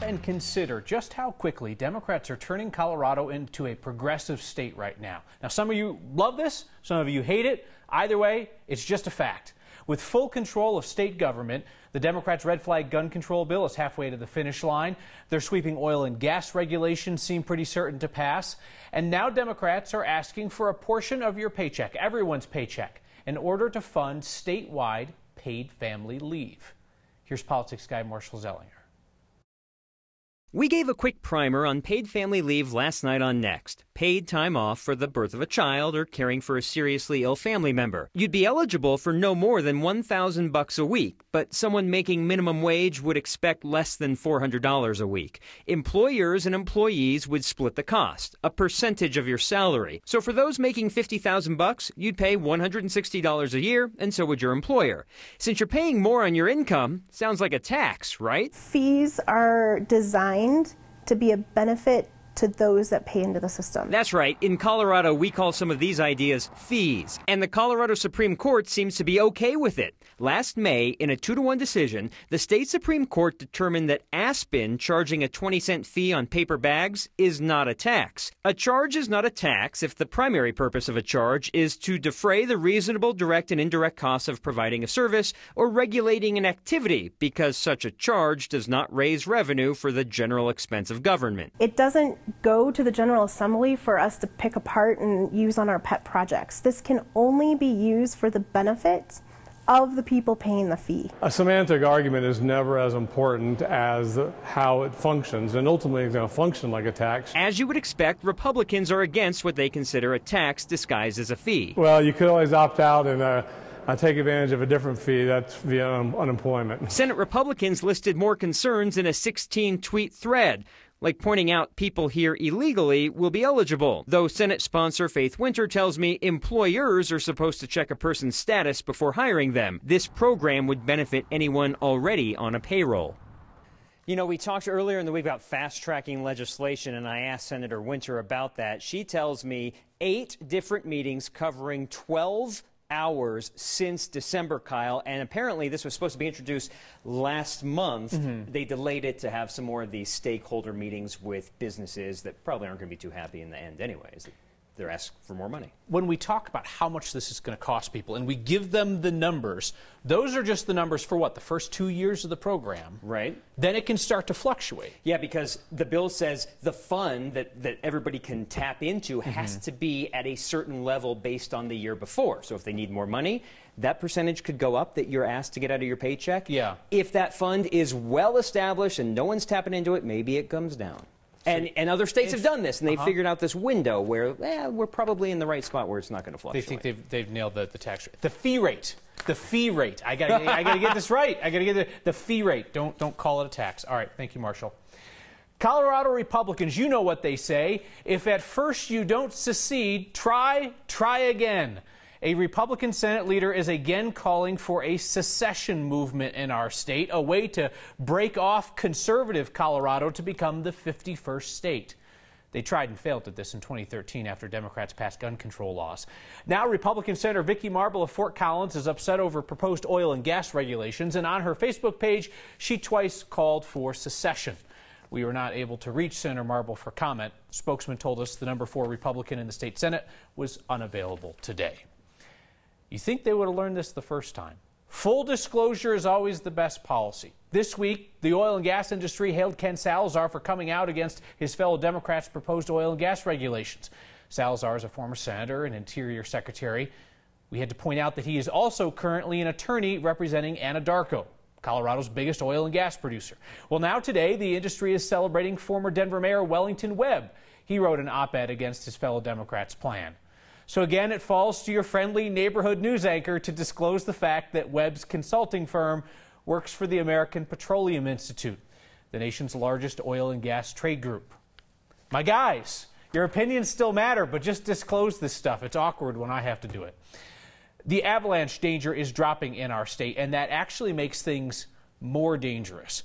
and consider just how quickly Democrats are turning Colorado into a progressive state right now. Now, some of you love this, some of you hate it. Either way, it's just a fact. With full control of state government, the Democrats' red flag gun control bill is halfway to the finish line. Their sweeping oil and gas regulations seem pretty certain to pass. And now Democrats are asking for a portion of your paycheck, everyone's paycheck, in order to fund statewide paid family leave. Here's politics guy Marshall Zellinger. We gave a quick primer on paid family leave last night on Next. Paid time off for the birth of a child or caring for a seriously ill family member. You'd be eligible for no more than $1,000 a week, but someone making minimum wage would expect less than $400 a week. Employers and employees would split the cost, a percentage of your salary. So for those making $50,000, you'd pay $160 a year, and so would your employer. Since you're paying more on your income, sounds like a tax, right? Fees are designed to be a benefit to those that pay into the system. That's right. In Colorado, we call some of these ideas fees. And the Colorado Supreme Court seems to be okay with it. Last May, in a 2-to-1 decision, the state Supreme Court determined that Aspen charging a 20-cent fee on paper bags is not a tax. A charge is not a tax if the primary purpose of a charge is to defray the reasonable direct and indirect costs of providing a service or regulating an activity, because such a charge does not raise revenue for the general expense of government. It doesn't go to the General Assembly for us to pick apart and use on our pet projects. This can only be used for the benefit of the people paying the fee. A semantic argument is never as important as how it functions, and ultimately it's going to function like a tax. As you would expect, Republicans are against what they consider a tax disguised as a fee. Well, you could always opt out and take advantage of a different fee. That's via unemployment. Senate Republicans listed more concerns in a 16-tweet thread, like pointing out people here illegally will be eligible. Though Senate sponsor Faith Winter tells me employers are supposed to check a person's status before hiring them. This program would benefit anyone already on a payroll. You know, we talked earlier in the week about fast-tracking legislation, and I asked Senator Winter about that. She tells me 8 different meetings covering 12 hours since December, Kyle, and apparently this was supposed to be introduced last month. They delayed it to have some more of these stakeholder meetings with businesses that probably aren't going to be too happy in the end anyways. They're asking for more money. When we talk about how much this is going to cost people and we give them the numbers, those are just the numbers for what, the first 2 years of the program. Right. Then it can start to fluctuate. Yeah, because the bill says the fund that everybody can tap into has to be at a certain level based on the year before. So if they need more money, that percentage could go up that you're asked to get out of your paycheck. Yeah. If that fund is well established and no one's tapping into it, maybe it comes down. And other states have done this, and they've figured out this window where we're probably in the right spot where it's not going to fluctuate. They think they've nailed the tax rate. The fee rate. The fee rate. I gotta get this right. I gotta get the fee rate. Don't call it a tax. All right. Thank you, Marshall. Colorado Republicans, you know what they say. If at first you don't succeed, try again. A Republican Senate leader is again calling for a secession movement in our state, a way to break off conservative Colorado to become the 51st state. They tried and failed at this in 2013 after Democrats passed gun control laws. Now Republican Senator Vicki Marble of Fort Collins is upset over proposed oil and gas regulations, and on her Facebook page, she twice called for secession. We were not able to reach Senator Marble for comment. Spokesman told us the number 4 Republican in the state Senate was unavailable today. You think they would have learned this the first time? Full disclosure is always the best policy. This week, the oil and gas industry hailed Ken Salazar for coming out against his fellow Democrats' proposed oil and gas regulations. Salazar is a former senator and interior secretary. We had to point out that he is also currently an attorney representing Anadarko, Colorado's biggest oil and gas producer. Well, now today, the industry is celebrating former Denver Mayor Wellington Webb. He wrote an op-ed against his fellow Democrats' plan. So again, it falls to your friendly neighborhood news anchor to disclose the fact that Webb's consulting firm works for the American Petroleum Institute, the nation's largest oil and gas trade group. My guys, your opinions still matter, but just disclose this stuff. It's awkward when I have to do it. The avalanche danger is dropping in our state, and that actually makes things more dangerous.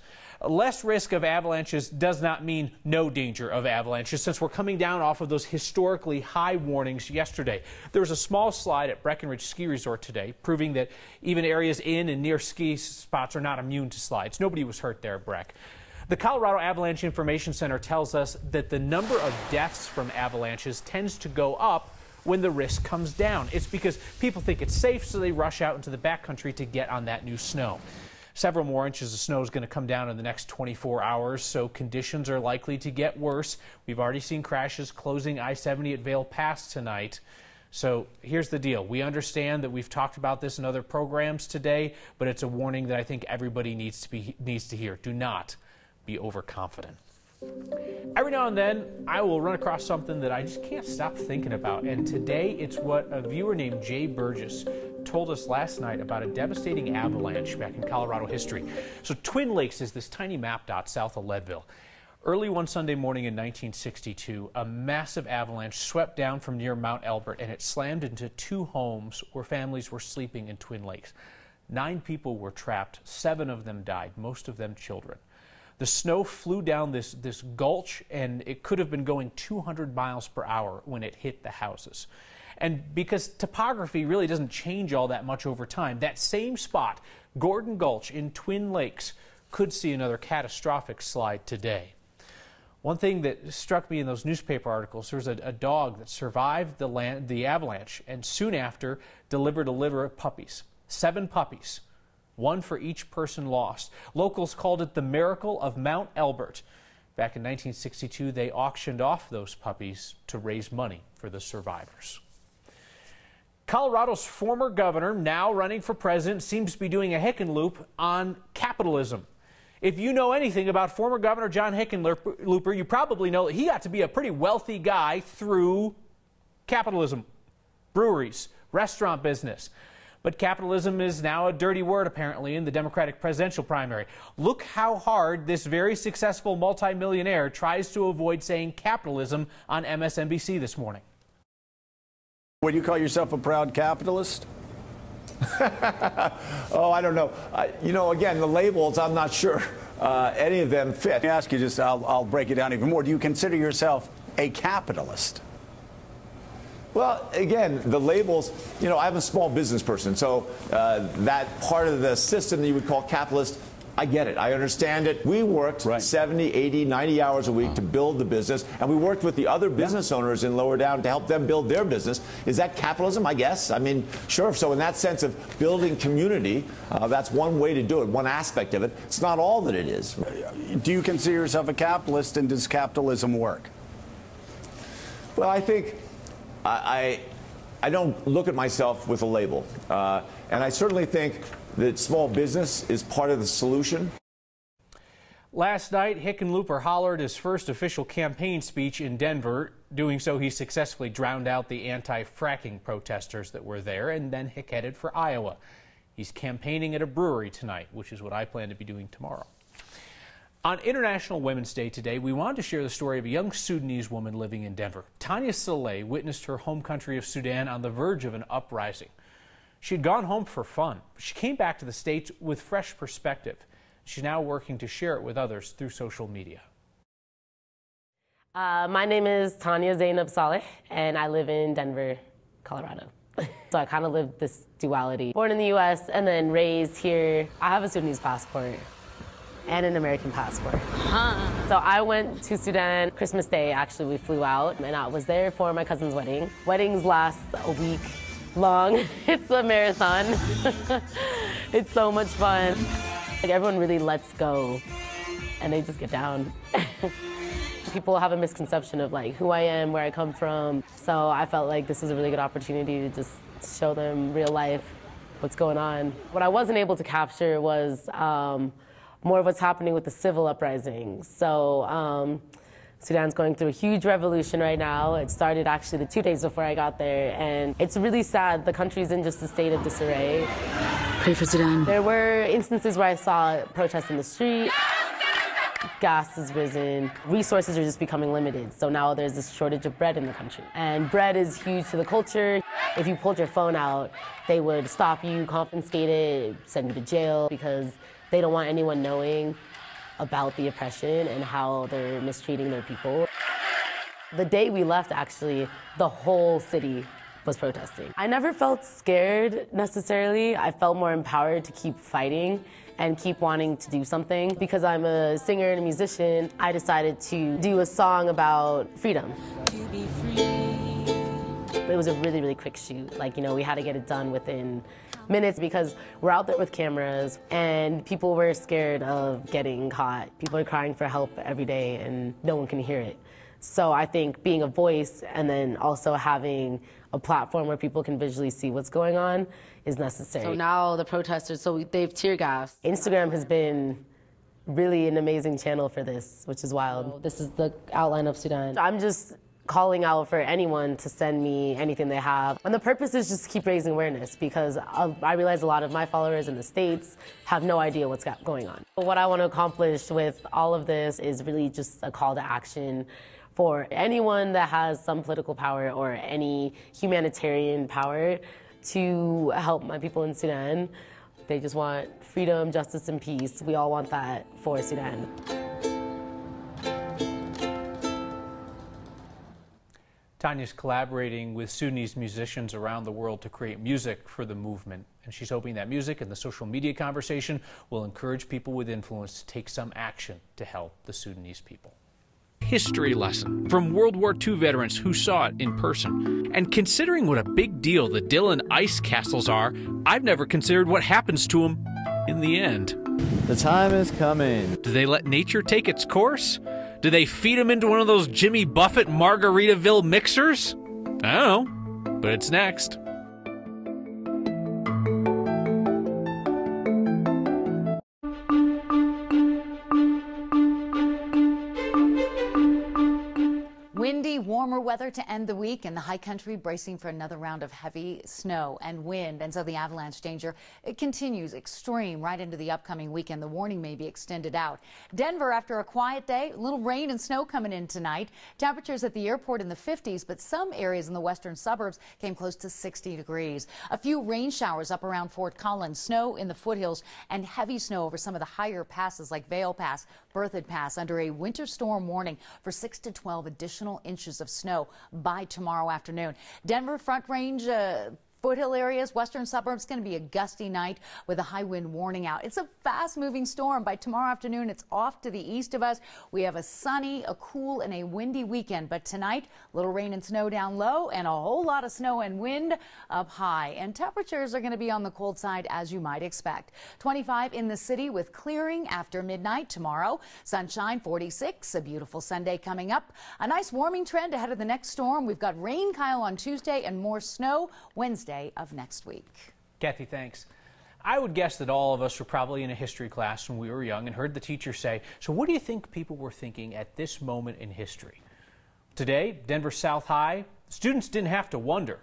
Less risk of avalanches does not mean no danger of avalanches, since we're coming down off of those historically high warnings yesterday. There was a small slide at Breckenridge Ski Resort today, proving that even areas in and near ski spots are not immune to slides. Nobody was hurt there, Breck. The Colorado Avalanche Information Center tells us that the number of deaths from avalanches tends to go up when the risk comes down. It's because people think it's safe, so they rush out into the backcountry to get on that new snow. Several more inches of snow is going to come down in the next 24 hours, so conditions are likely to get worse. We've already seen crashes closing I-70 at Vail Pass tonight. So here's the deal. We understand that we've talked about this in other programs today, but it's a warning that I think everybody needs to hear. Do not be overconfident. Every now and then, I will run across something that I just can't stop thinking about. And today, it's what a viewer named Jay Burgess told us last night about a devastating avalanche back in Colorado history. So Twin Lakes is this tiny map dot south of Leadville. Early one Sunday morning in 1962, a massive avalanche swept down from near Mount Elbert, and it slammed into 2 homes where families were sleeping in Twin Lakes. 9 people were trapped. 7 of them died, most of them children. The snow flew down this gulch, and it could have been going 200 miles per hour when it hit the houses. And because topography really doesn't change all that much over time, that same spot, Gordon Gulch in Twin Lakes, could see another catastrophic slide today. One thing that struck me in those newspaper articles, there was a dog that survived the avalanche and soon after delivered a litter of puppies. 7 puppies. 1 for each person lost. Locals called it the miracle of Mount Elbert. Back in 1962, they auctioned off those puppies to raise money for the survivors. Colorado's former governor, now running for president, seems to be doing a Hickenlooper on capitalism. If you know anything about former Governor John Hickenlooper, you probably know that he got to be a pretty wealthy guy through capitalism, breweries, restaurant business. But capitalism is now a dirty word, apparently, in the Democratic presidential primary. Look how hard this very successful multimillionaire tries to avoid saying capitalism on MSNBC this morning. Would you call yourself a proud capitalist? Oh, I don't know. You know, again, the labels, I'm not sure any of them fit. Let me ask you just, I'll break it down even more. Do you consider yourself a capitalist? Well, again, the labels, you know, I'm a small business person, so that part of the system that you would call capitalist, I get it. I understand it. We worked 70, 80, 90 hours a week to build the business, and we worked with the other business owners in Lower Down to help them build their business. Is that capitalism? I guess. I mean, sure. So in that sense of building community, that's one way to do it, one aspect of it. It's not all that it is. Do you consider yourself a capitalist, and does capitalism work? Well, I think I don't look at myself with a label. And I certainly think that small business is part of the solution. Last night, Hickenlooper hollered his first official campaign speech in Denver. Doing so, he successfully drowned out the anti-fracking protesters that were there, and then Hick headed for Iowa. He's campaigning at a brewery tonight, which is what I plan to be doing tomorrow. On International Women's Day today, we wanted to share the story of a young Sudanese woman living in Denver. Tanya Saleh witnessed her home country of Sudan on the verge of an uprising. She had gone home for fun. She came back to the States with fresh perspective. She's now working to share it with others through social media. My name is Tanya Zainab Saleh, and I live in Denver, Colorado. So I kind of live this duality. Born in the U.S. and then raised here. I have a Sudanese passport and an American passport. So I went to Sudan Christmas Day. Actually, we flew out, and I was there for my cousin's wedding. Weddings last a week long. It's a marathon. It's so much fun. Like, everyone really lets go, and they just get down. People have a misconception of like who I am, where I come from. So I felt like this was a really good opportunity to just show them real life, what's going on. What I wasn't able to capture was more of what's happening with the civil uprising. So Sudan's going through a huge revolution right now. It started actually the 2 days before I got there, and it's really sad. The country's in just a state of disarray. Pray for Sudan. There were instances where I saw protests in the street. Gas has risen. Resources are just becoming limited. So now there's this shortage of bread in the country. And bread is huge to the culture. If you pulled your phone out, they would stop you, confiscate it, send you to jail, because they don't want anyone knowing about the oppression and how they're mistreating their people. The day we left, actually, the whole city was protesting. I never felt scared necessarily. I felt more empowered to keep fighting and keep wanting to do something. Because I'm a singer and a musician, I decided to do a song about freedom. It was a really, really quick shoot. Like, you know, we had to get it done within minutes because we're out there with cameras and people were scared of getting caught. People are crying for help every day and no one can hear it. So I think being a voice and then also having a platform where people can visually see what's going on is necessary. So now the protesters, they've tear gassed. Instagram has been really an amazing channel for this, which is wild. This is the outline of Sudan. I'm just calling out for anyone to send me anything they have. And the purpose is just to keep raising awareness because I realize a lot of my followers in the States have no idea what's going on. What I want to accomplish with all of this is really just a call to action for anyone that has some political power or any humanitarian power to help my people in Sudan. They just want freedom, justice, and peace. We all want that for Sudan. Tanya's collaborating with Sudanese musicians around the world to create music for the movement. And she's hoping that music and the social media conversation will encourage people with influence to take some action to help the Sudanese people. History lesson from World War II veterans who saw it in person. And considering what a big deal the Dillon ice castles are, I've never considered what happens to them in the end. The time is coming. Do they let nature take its course? Do they feed them into one of those Jimmy Buffett Margaritaville mixers? I don't know, but it's next. Windy, warmer weather to end the week, and the high country bracing for another round of heavy snow and wind. And so the avalanche danger, it continues extreme right into the upcoming weekend. The warning may be extended out. Denver, after a quiet day, a little rain and snow coming in tonight. Temperatures at the airport in the 50s, but some areas in the western suburbs came close to 60 degrees. A few rain showers up around Fort Collins, snow in the foothills, and heavy snow over some of the higher passes like Vail Pass, Berthoud Pass, under a winter storm warning for 6 to 12 additional inches of snow by tomorrow afternoon. Denver Front Range foothill areas, western suburbs, going to be a gusty night with a high wind warning out. It's a fast-moving storm. By tomorrow afternoon, it's off to the east of us. We have a sunny, a cool, and a windy weekend. But tonight, little rain and snow down low and a whole lot of snow and wind up high. And temperatures are going to be on the cold side, as you might expect. 25 in the city with clearing after midnight tomorrow. Sunshine, 46. A beautiful Sunday coming up. A nice warming trend ahead of the next storm. We've got rain, Kyle, on Tuesday and more snow Wednesday of next week. Kathy, thanks. I would guess that all of us were probably in a history class when we were young and heard the teacher say, so what do you think people were thinking at this moment in history? Today, Denver South High, students didn't have to wonder.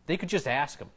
They could just ask them.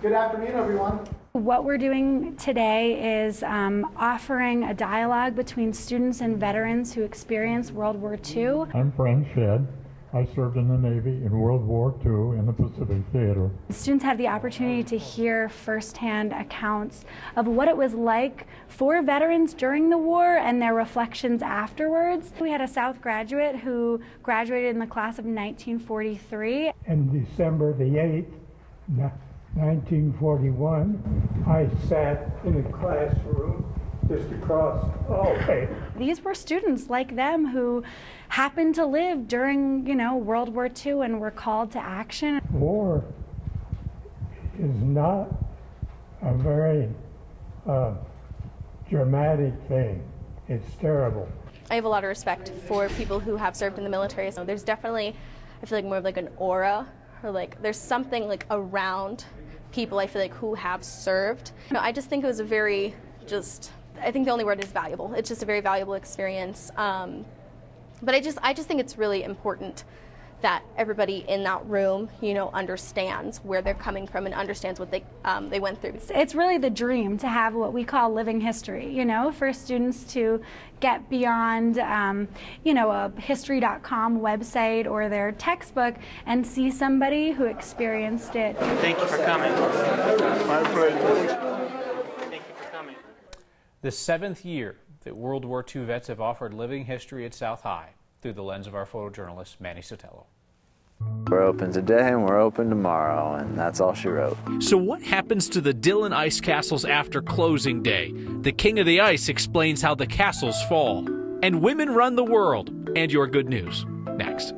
Good afternoon, everyone. What we're doing today is offering a dialogue between students and veterans who experienced World War II. I'm Frank Shedd. I served in the Navy in World War II in the Pacific Theater. Students have the opportunity to hear firsthand accounts of what it was like for veterans during the war and their reflections afterwards. We had a South graduate who graduated in the class of 1943. On December the 8th, 1941, I sat in a classroom just across the hallway. These were students like them who happened to live during, World War II and were called to action. War is not a very dramatic thing. It's terrible. I have a lot of respect for people who have served in the military. So there's definitely, I feel like, more of like an aura, or like there's something like around people, I feel like, who have served. I just think it was a very I think the only word is valuable. It's just a very valuable experience. But I just think it's really important that everybody in that room, understands where they're coming from and understands what they went through. It's really the dream to have what we call living history, for students to get beyond, a history.com website or their textbook and see somebody who experienced it. Thank you for coming. My pleasure. The 7th year that World War II vets have offered living history at South High through the lens of our photojournalist, Manny Sotelo. We're open today and we're open tomorrow, and that's all she wrote. So what happens to the Dillon ice castles after closing day? The King of the Ice explains how the castles fall. And women run the world. And your good news. Next.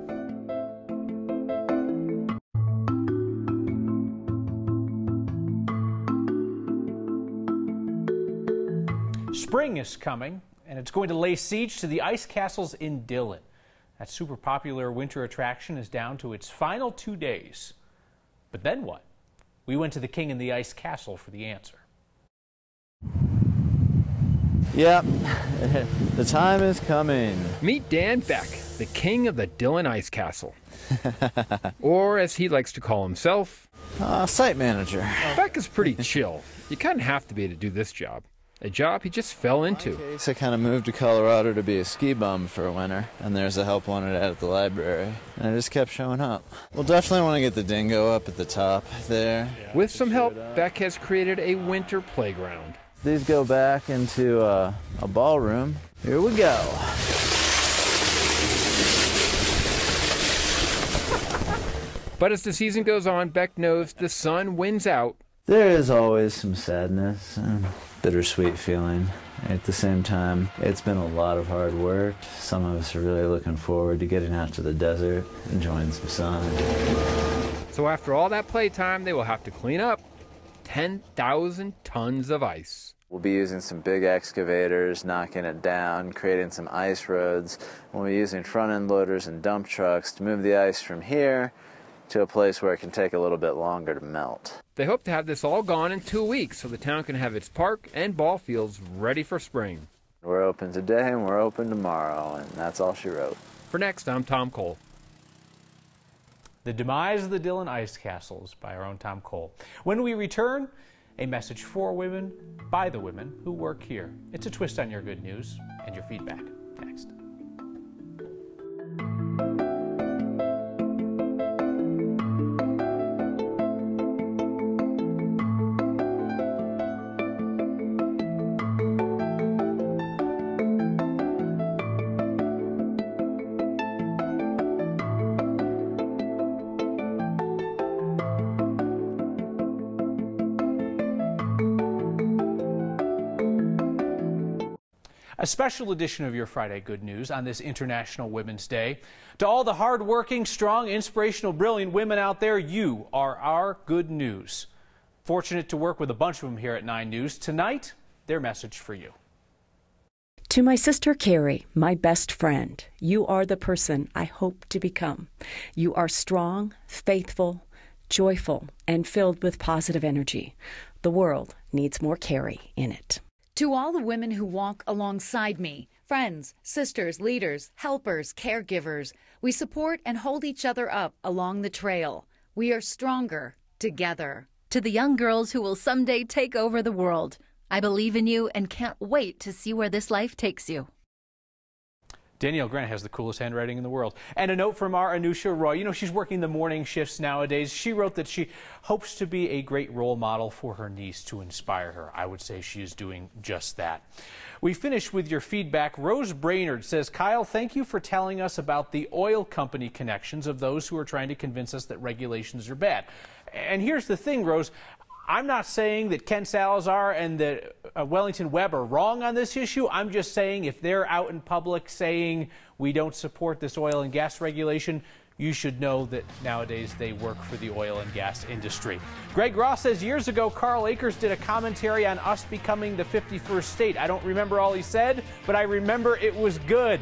Spring is coming, and it's going to lay siege to the ice castles in Dillon. That super popular winter attraction is down to its final 2 days. But then what? We went to the King in the Ice Castle for the answer. Yep, the time is coming. Meet Dan Beck, the king of the Dillon Ice Castle. Or, as he likes to call himself, site manager. Beck is pretty chill. You kind of have to be to do this job. A job he just fell into. In my case, I kind of moved to Colorado to be a ski bum for a winter, and there's a help wanted ad at the library, and I just kept showing up. We'll definitely want to get the dingo up at the top there. With some help, Beck has created a winter playground. These go back into a ballroom. Here we go. But as the season goes on, Beck knows the sun wins out. There is always some sadness and bittersweet feeling. At the same time, it's been a lot of hard work. Some of us are really looking forward to getting out to the desert, enjoying some sun. So after all that playtime, they will have to clean up 10,000 tons of ice. We'll be using some big excavators, knocking it down, creating some ice roads. We'll be using front-end loaders and dump trucks to move the ice from here to a place where it can take a little bit longer to melt. They hope to have this all gone in 2 weeks so the town can have its park and ball fields ready for spring. We're open today and we're open tomorrow, and that's all she wrote. For Next, I'm Tom Cole. The Demise of the Dillon Ice Castles by our own Tom Cole. When we return, a message for women by the women who work here. It's a twist on your good news and your feedback. Next. A special edition of your Friday Good News on this International Women's Day. To all the hardworking, strong, inspirational, brilliant women out there, you are our good news. Fortunate to work with a bunch of them here at 9 News. Tonight, their message for you. To my sister Carrie, my best friend, you are the person I hope to become. You are strong, faithful, joyful, and filled with positive energy. The world needs more Carrie in it. To all the women who walk alongside me, friends, sisters, leaders, helpers, caregivers, we support and hold each other up along the trail. We are stronger together. To the young girls who will someday take over the world, I believe in you and can't wait to see where this life takes you. Danielle Grant has the coolest handwriting in the world. And a note from our Anusha Roy. You know, she's working the morning shifts nowadays. She wrote that she hopes to be a great role model for her niece to inspire her. I would say she is doing just that. We finish with your feedback. Rose Brainerd says, Kyle, thank you for telling us about the oil company connections of those who are trying to convince us that regulations are bad. And here's the thing, Rose. I'm not saying that Ken Salazar and that Wellington Webb are wrong on this issue. I'm just saying if they're out in public saying we don't support this oil and gas regulation, you should know that nowadays they work for the oil and gas industry. Greg Ross says years ago Carl Akers did a commentary on us becoming the 51st state. I don't remember all he said, but I remember it was good.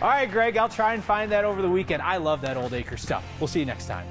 All right, Greg, I'll try and find that over the weekend. I love that old Akers stuff. We'll see you next time.